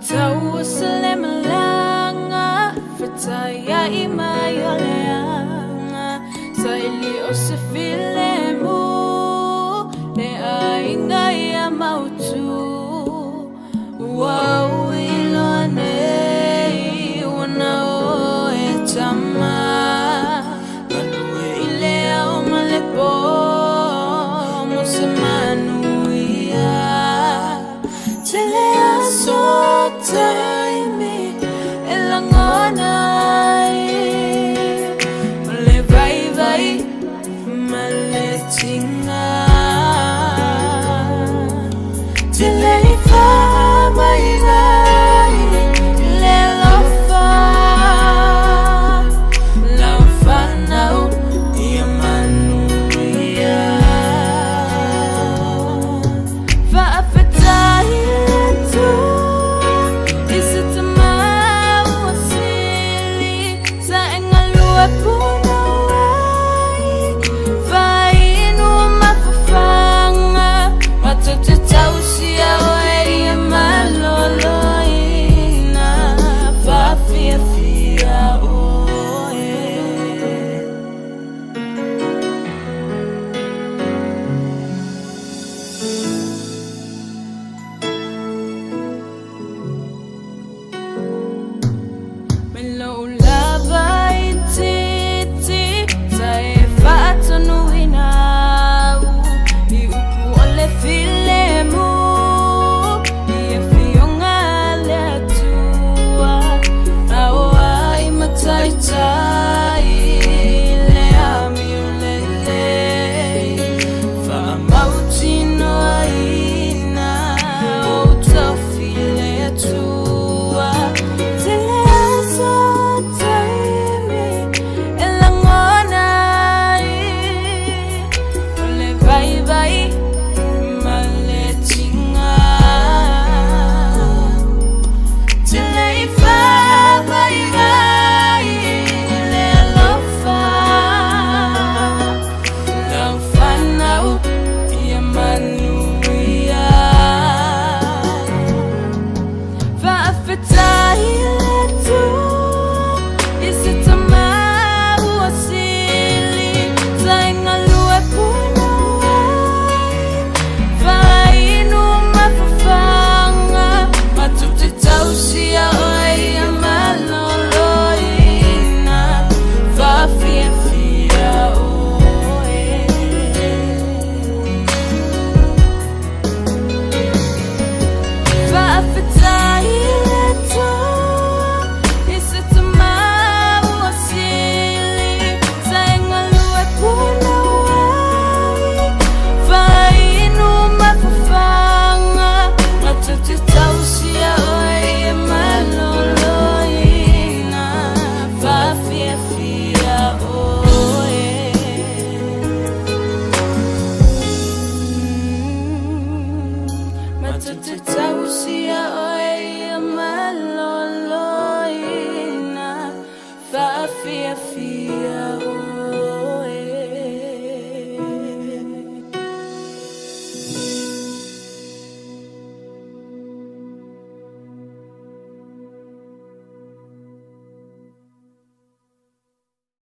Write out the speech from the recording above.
Tau selemlanga Fataya imayolanga Saili o se filemu E aingaya mautu Wow ilone Wana o etama Manue ilea o malepo Musemanu ia Telea so time elangonai male vai vai male tinga telefa mai nai le lofa now yamanuia va afatai Tausia oi maloloina fa fia